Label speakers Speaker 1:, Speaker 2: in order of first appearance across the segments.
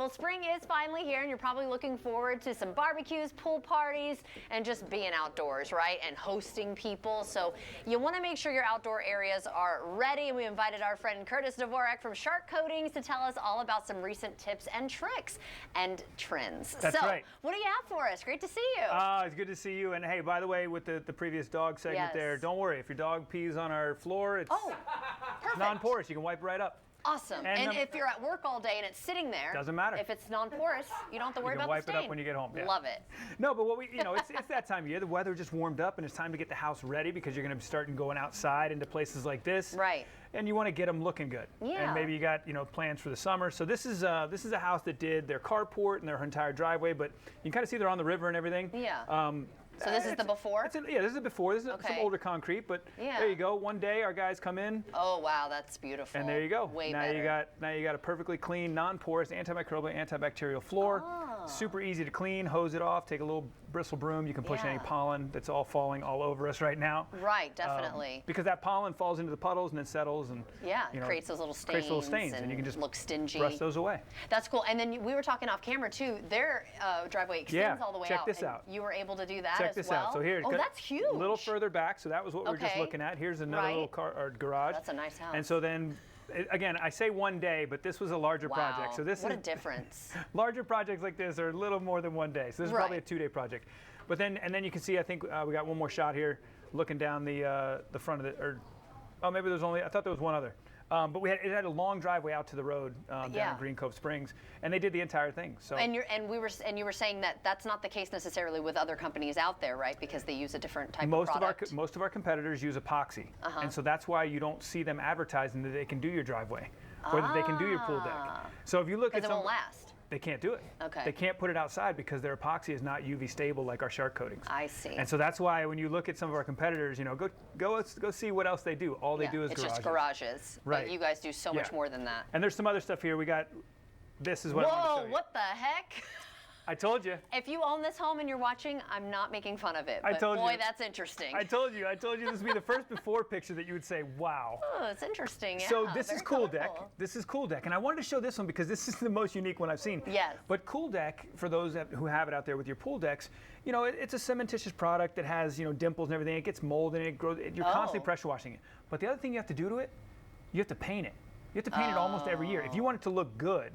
Speaker 1: well, spring is finally here, and you're probably looking forward to some barbecues, pool parties, and just being outdoors, right? And hosting people. So you want to make sure your outdoor areas are ready. And we invited our friend Curtis Dvorak from Shark Coatings to tell us all about some recent tips and tricks and trends.
Speaker 2: That's right.
Speaker 1: What do you have for us? Great to see you.
Speaker 2: It's good to see you. And hey, by the way, with the previous dog segment there, don't worry. If your dog pees on our floor, it's non-porous. You can wipe right up.
Speaker 1: Awesome. And if you're at work all day and it's sitting there,
Speaker 2: doesn't matter.
Speaker 1: If it's non-porous, you don't have to worry about the stain.
Speaker 2: You can wipe it up when you get home. Yeah.
Speaker 1: Love it.
Speaker 2: No, but it's that time of year. The weather just warmed up, and it's time to get the house ready because you're going to be starting going outside into places like this.
Speaker 1: Right.
Speaker 2: And you want to get them looking good.
Speaker 1: Yeah.
Speaker 2: And maybe you got plans for the summer. So this is a house that did their carport and their entire driveway, but you can kind of see they're on the river and everything.
Speaker 1: Yeah. So this is the before?
Speaker 2: This is the before. This is some older concrete, but there you go. One day our guys come in.
Speaker 1: Oh wow, that's beautiful.
Speaker 2: And there you go.
Speaker 1: Way
Speaker 2: better.
Speaker 1: Now
Speaker 2: you got a perfectly clean, non-porous, antimicrobial, antibacterial floor.
Speaker 1: Oh.
Speaker 2: Super easy to clean. Hose it off. Take a little bristle broom. You can push any pollen that's all falling all over us right now.
Speaker 1: Right, definitely.
Speaker 2: Because that pollen falls into the puddles and then settles and
Speaker 1: creates those little stains.
Speaker 2: And you can just
Speaker 1: look stingy.
Speaker 2: Brush those away.
Speaker 1: That's cool. And then we were talking off camera too. Their driveway extends all the way out.
Speaker 2: Check this out.
Speaker 1: You were able to do that
Speaker 2: Check this out. So here.
Speaker 1: Oh, that's huge.
Speaker 2: A little further back, so that was what we were just looking at. Here's another little garage.
Speaker 1: That's a nice house.
Speaker 2: And so then, again, I say one day, but this was a larger project. So this
Speaker 1: what a difference.
Speaker 2: Larger projects like this are a little more than one day. So this is probably a 2-day project. But then you can see, I think we got one more shot here, looking down the front of the, maybe there's only, I thought there was one other. But it had a long driveway out to the road down in Green Cove Springs, and they did the entire thing. So
Speaker 1: and you were saying that that's not the case necessarily with other companies out there, right? Because they use a different type of product.
Speaker 2: Most of our competitors use epoxy, and so that's why you don't see them advertising that they can do your driveway or that they can do your pool deck. So if you look at
Speaker 1: it won't last.
Speaker 2: They can't do it.
Speaker 1: Okay.
Speaker 2: They can't put it outside because their epoxy is not UV stable like our Shark Coatings.
Speaker 1: I see.
Speaker 2: And so that's why when you look at some of our competitors, go see what else they do. All they do is garages.
Speaker 1: It's just garages.
Speaker 2: Right.
Speaker 1: But you guys do so much more than that.
Speaker 2: And there's some other stuff here. We got, this is what I want to show you.
Speaker 1: What the heck?
Speaker 2: I told you.
Speaker 1: If you own this home and you're watching, I'm not making fun of it.
Speaker 2: But
Speaker 1: boy, that's interesting.
Speaker 2: I told you this would be the first before picture that you would say, wow.
Speaker 1: Oh, it's interesting. Yeah,
Speaker 2: so this is Cool Deck. This is Cool Deck. And I wanted to show this one because this is the most unique one I've seen.
Speaker 1: Yes.
Speaker 2: But Cool Deck, for those who have it out there with your pool decks, it's a cementitious product that has, dimples and everything. It gets mold and it grows. You're constantly pressure washing it. But the other thing you have to do to it, you have to paint it. You have to paint it almost every year. If you want it to look good,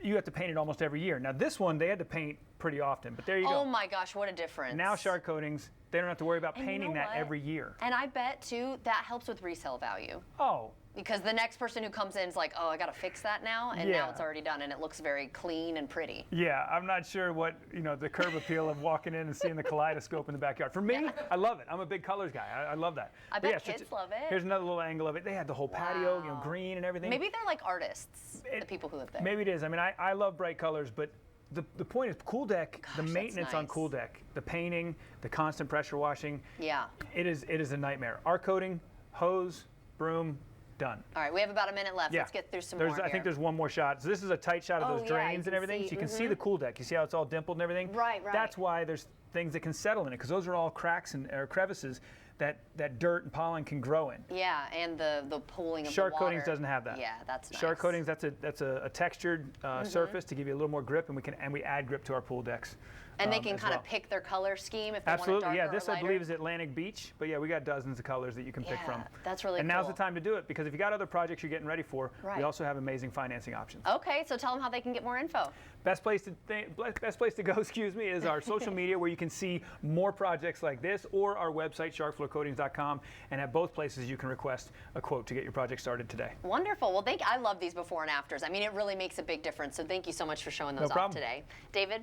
Speaker 2: you have to paint it almost every year. Now this one, they had to paint pretty often, but there you go.
Speaker 1: Oh my gosh, what a difference.
Speaker 2: Now Shark Coatings, they don't have to worry about painting that every year.
Speaker 1: And I bet too, that helps with resale value.
Speaker 2: Oh.
Speaker 1: Because the next person who comes in is like, oh, I got to fix that now, and now it's already done, and it looks very clean and pretty. Yeah,
Speaker 2: I'm not sure what, the curb appeal of walking in and seeing the kaleidoscope in the backyard. For me, I love it. I'm a big colors guy. I love that.
Speaker 1: I bet kids love it.
Speaker 2: Here's another little angle of it. They had the whole patio, green and everything.
Speaker 1: Maybe they're like artists, the people who live there.
Speaker 2: Maybe it is. I mean, I love bright colors, but the point is Cool Deck, the maintenance on Cool Deck, the painting, the constant pressure washing.
Speaker 1: Yeah.
Speaker 2: It is a nightmare. Our coating, hose, broom, done.
Speaker 1: All right, we have about a minute left. Let's get through some more here.
Speaker 2: I think there's one more shot. So this is a tight shot of those drains and everything. So you can see the Cool Deck. You see how it's all dimpled and everything?
Speaker 1: Right.
Speaker 2: That's why there's things that can settle in it, because those are all cracks or crevices that dirt and pollen can grow in.
Speaker 1: Yeah, and the pooling of the
Speaker 2: Shark
Speaker 1: water.
Speaker 2: Coatings doesn't have that.
Speaker 1: Yeah, that's nice.
Speaker 2: Shark Coatings, that's a textured surface to give you a little more grip, and we add grip to our pool decks.
Speaker 1: And they can kind of pick their color scheme if they want it darker or lighter.
Speaker 2: This I believe is Atlantic Beach, but we got dozens of colors that you can pick from.
Speaker 1: That's really cool.
Speaker 2: And now's the time to do it, because if you got other projects you're getting ready for, we also have amazing financing options.
Speaker 1: Okay, so tell them how they can get more info.
Speaker 2: Best place to go, is our social media, where you can see more projects like this, or our website, sharkfloorcoatings.com, and at both places you can request a quote to get your project started today.
Speaker 1: Wonderful. Well, I love these before and afters. I mean, it really makes a big difference. So thank you so much for showing those off today. David?